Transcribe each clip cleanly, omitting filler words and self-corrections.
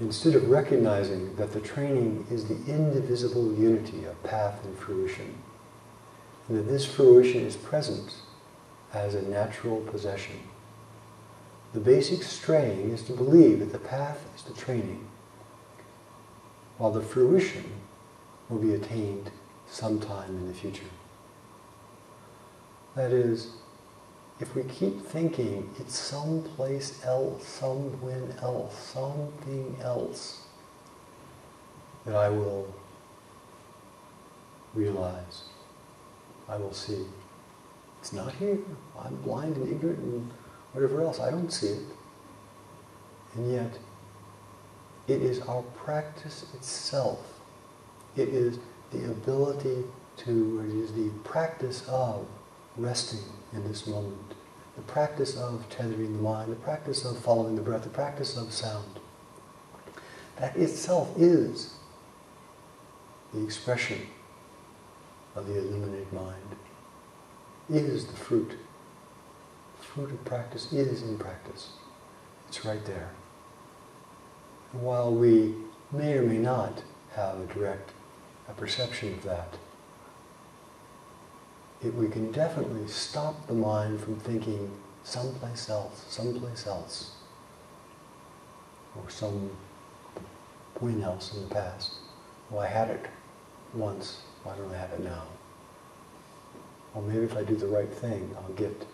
instead of recognizing that the training is the indivisible unity of path and fruition, and that this fruition is present as a natural possession, the basic straying is to believe that the path is the training, while the fruition will be attained sometime in the future. That is, if we keep thinking it's someplace else, somewhen else, something else that I will realize, I will see. It's not here. I'm blind and ignorant and whatever else. I don't see it. And yet, it is our practice itself. It is the ability to, it is the practice of resting in this moment, the practice of tethering the mind, the practice of following the breath, the practice of sound. That itself is the expression of the illuminated mind, is the fruit. The fruit of practice is in practice. It's right there. And while we may or may not have a direct perception of that, we can definitely stop the mind from thinking someplace else, or some point else in the past. Well, I had it once, why don't I have it now? Or maybe if I do the right thing, I'll get.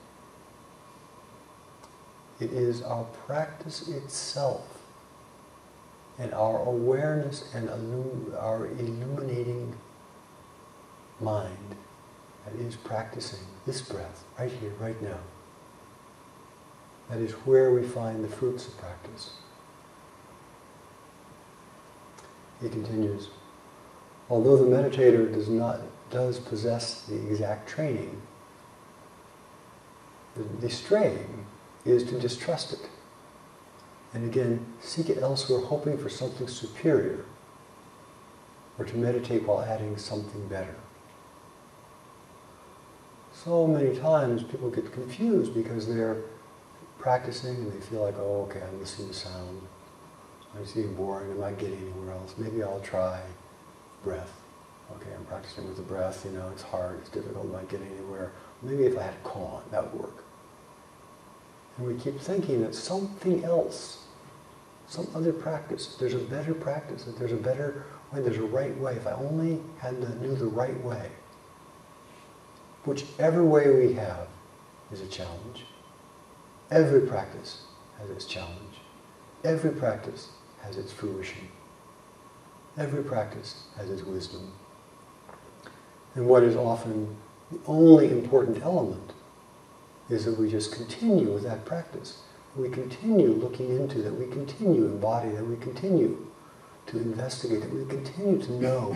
It is our practice itself and our awareness and our illuminating mind that is practicing this breath, right here, right now. That is where we find the fruits of practice. He continues, although the meditator does possess the exact training, the straying is to distrust it. And again, seek it elsewhere, hoping for something superior, or to meditate while adding something better. So many times people get confused because they're practicing and they feel like, oh, okay, I'm listening to sound. I'm seeing boring, I'm not getting anywhere else. Maybe I'll try breath. Okay, I'm practicing with the breath, it's hard, it's difficult, I'm not getting anywhere. Maybe if I had a koan, that would work. And we keep thinking that something else, some other practice, there's a better practice, that there's a better way, there's a right way. If I only knew the right way. Whichever way we have is a challenge. Every practice has its challenge. Every practice has its fruition. Every practice has its wisdom. And what is often the only important element is that we just continue with that practice. We continue looking into, that we continue to embody, that we continue to investigate, that we continue to know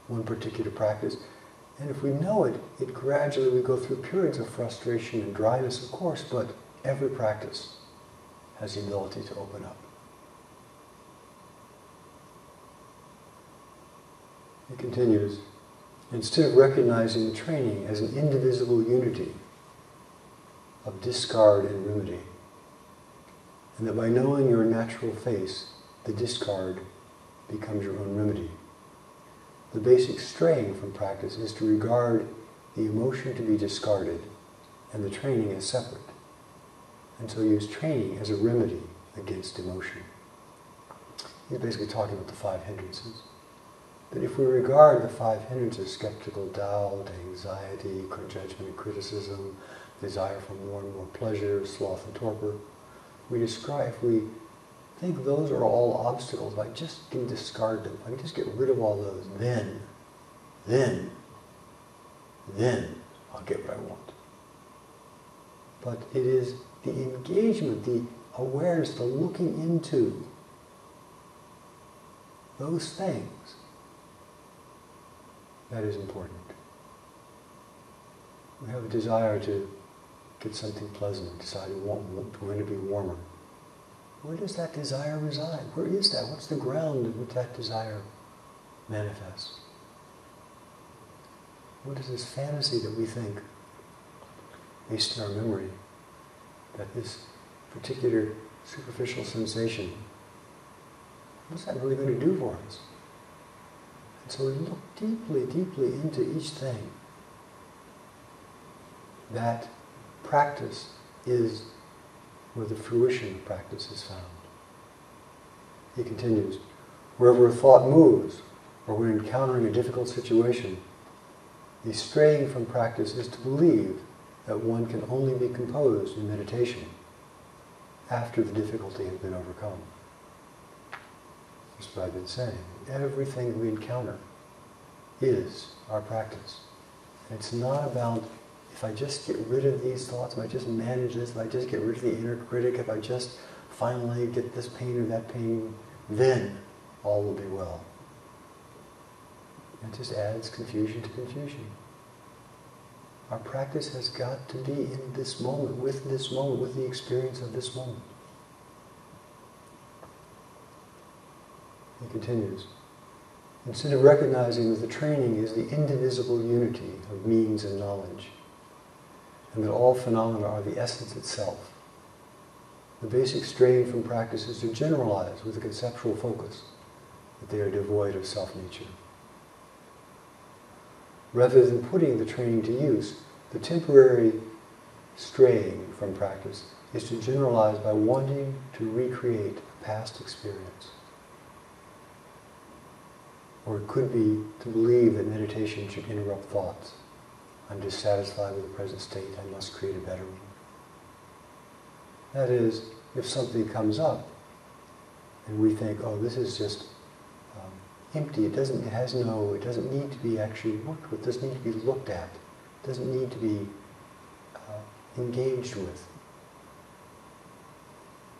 one particular practice. And if we know it, gradually we go through periods of frustration and dryness, of course, but every practice has the ability to open up. He continues, instead of recognizing the training as an indivisible unity of discard and remedy, and that by knowing your natural face, the discard becomes your own remedy. The basic straying from practice is to regard the emotion to be discarded and the training as separate, and so use training as a remedy against emotion. He's basically talking about the 5 hindrances. That if we regard the 5 hindrances, skeptical doubt, anxiety, judgment, criticism, desire for more and more pleasure, sloth and torpor, if we think those are all obstacles, if I just can discard them, if I can just get rid of all those, then I'll get what I want. But it is the engagement, the awareness, the looking into those things that is important. We have a desire to get something pleasant, decide we want to be warmer. Where does that desire reside? Where is that? What's the ground in which that desire manifests? What is this fantasy that we think, based in our memory, that this particular superficial sensation what's that really going to do for us? And so we look deeply, deeply into each thing. That practice is where the fruition of practice is found. He continues, wherever a thought moves, or when encountering a difficult situation, the straying from practice is to believe that one can only be composed in meditation after the difficulty has been overcome. That's what I've been saying. Everything we encounter is our practice. And it's not about, if I just get rid of these thoughts, if I just manage this, if I just get rid of the inner critic, if I just finally get this pain or that pain, then all will be well. It just adds confusion to confusion. Our practice has got to be in this moment, with the experience of this moment. He continues, instead of recognizing that the training is the indivisible unity of means and knowledge, and that all phenomena are the essence itself, the basic strain from practice is to generalize with a conceptual focus that they are devoid of self-nature. Rather than putting the training to use, the temporary straying from practice is to generalize by wanting to recreate a past experience. Or it could be to believe that meditation should interrupt thoughts. I'm dissatisfied with the present state, I must create a better one. That is, if something comes up and we think, oh, this is just empty, it doesn't need to be actually worked with, it doesn't need to be looked at, it doesn't need to be engaged with.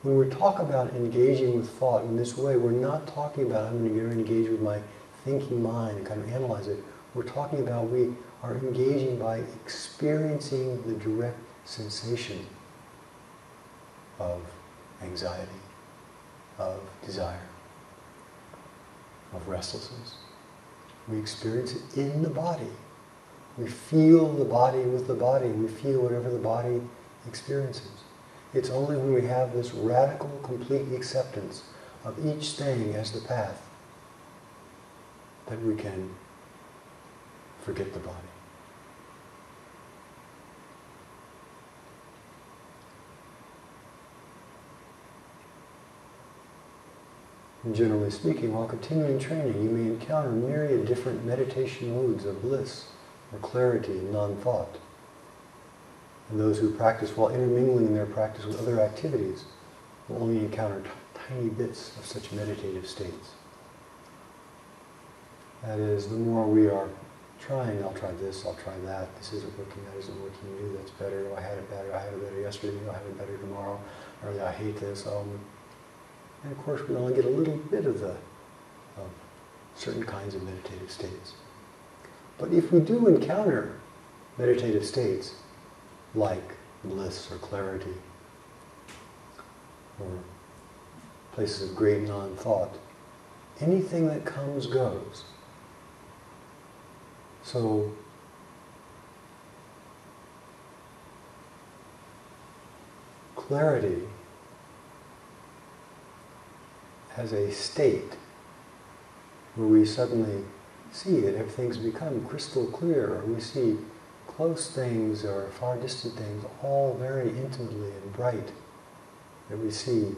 When we talk about engaging with thought in this way, we're not talking about I'm going to engage with my thinking mind and kind of analyze it. We're talking about we are engaging by experiencing the direct sensation of anxiety, of desire, of restlessness. We experience it in the body. We feel the body with the body. We feel whatever the body experiences. It's only when we have this radical, complete acceptance of each thing as the path that we can forget the body. And generally speaking, while continuing training, you may encounter myriad different meditation moods of bliss or clarity and non-thought. And those who practice while intermingling their practice with other activities will only encounter tiny bits of such meditative states. That is, the more we are trying, I'll try this, I'll try that, this isn't working, that isn't working, maybe that's better, I had it better yesterday, I'll have it better tomorrow, or I hate this, and of course we only get a little bit of certain kinds of meditative states. But if we do encounter meditative states, like bliss or clarity, or places of great non-thought, anything that comes goes. So, clarity as a state where we suddenly see that everything's become crystal clear, or we see close things or far distant things all very intimately and bright, that we see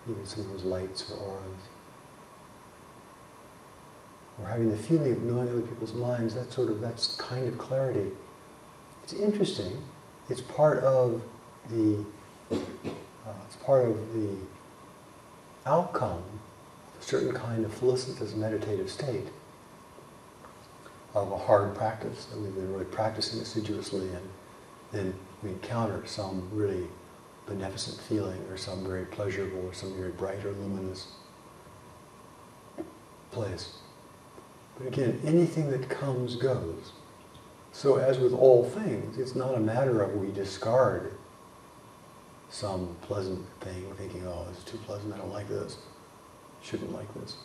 even sometimes lights or auras. Or having the feeling of knowing other people's minds, that's kind of clarity. It's interesting. It's part of the outcome of a certain kind of felicitous meditative state, of a hard practice that we've been really practicing assiduously, and then we encounter some really beneficent feeling, or some very pleasurable, or some very bright or luminous place. But again, anything that comes goes. So as with all things, it's not a matter of we discard some pleasant thing, thinking, oh, it's too pleasant, I don't like this, shouldn't like this.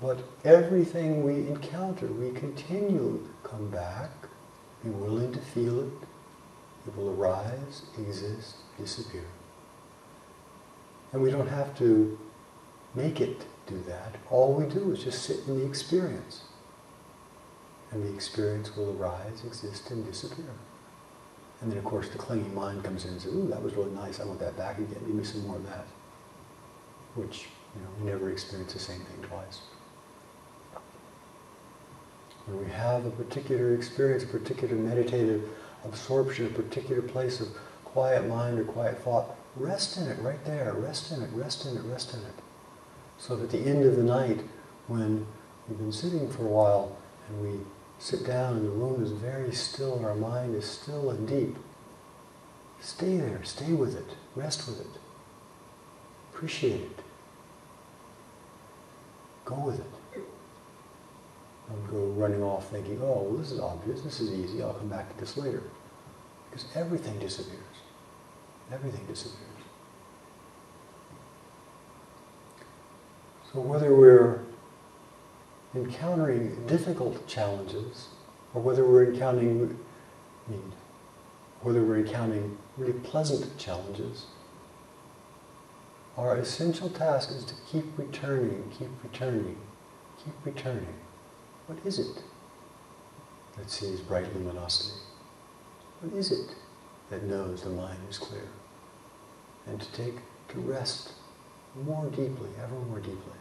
But everything we encounter, we continue, come back, be willing to feel it. It will arise, exist, disappear. And we don't have to make it do that. All we do is just sit in the experience. And the experience will arise, exist, and disappear. And then, of course, the clinging mind comes in and says, ooh, that was really nice, I want that back again, give me some more of that. Which, we never experience the same thing twice. When we have a particular experience, a particular meditative absorption, a particular place of quiet mind or quiet thought, rest in it right there, rest in it, rest in it, rest in it. So that at the end of the night, when we've been sitting for a while and we sit down and the room is very still and our mind is still and deep, stay there, stay with it, rest with it, appreciate it, go with it. Don't go running off thinking, oh, well, this is obvious, this is easy, I'll come back to this later. Because everything disappears. Everything disappears. So whether we're encountering difficult challenges, or whether we're encountering really pleasant challenges, our essential task is to keep returning, keep returning, keep returning. What is it that sees bright luminosity? What is it that knows the mind is clear? And to rest more deeply, ever more deeply.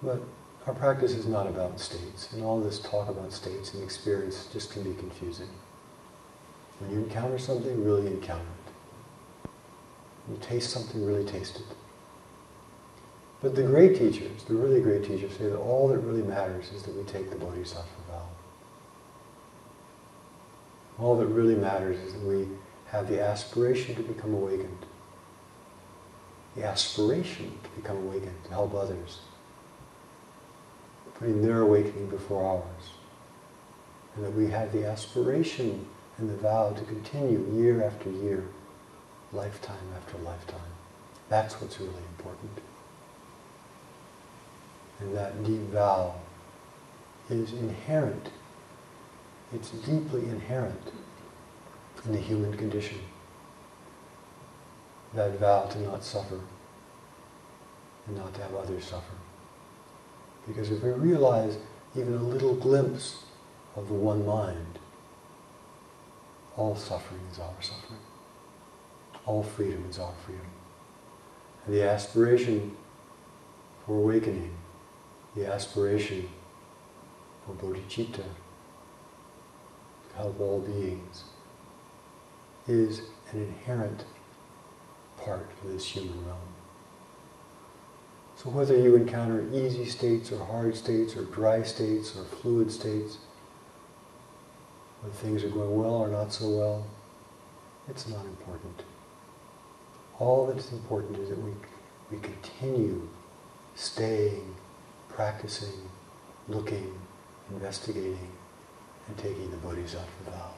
But our practice is not about states, and all this talk about states and experience just can be confusing. When you encounter something, really encounter it. When you taste something, really taste it. But the great teachers, the really great teachers, say that all that really matters is that we take the bodhisattva vow. All that really matters is that we have the aspiration to become awakened. The aspiration to become awakened, to help others. Putting their awakening before ours. And that we have the aspiration and the vow to continue year after year, lifetime after lifetime. That's what's really important. And that deep vow is inherent. It's deeply inherent in the human condition. That vow to not suffer and not to have others suffer. Because if we realize even a little glimpse of the one mind, all suffering is our suffering. All freedom is our freedom. And the aspiration for awakening, the aspiration for bodhicitta, to help all beings, is an inherent part of this human realm. So whether you encounter easy states or hard states or dry states or fluid states, whether things are going well or not so well, it's not important. All that's important is that we continue staying, practicing, looking, investigating, and taking the bodhisattva vow.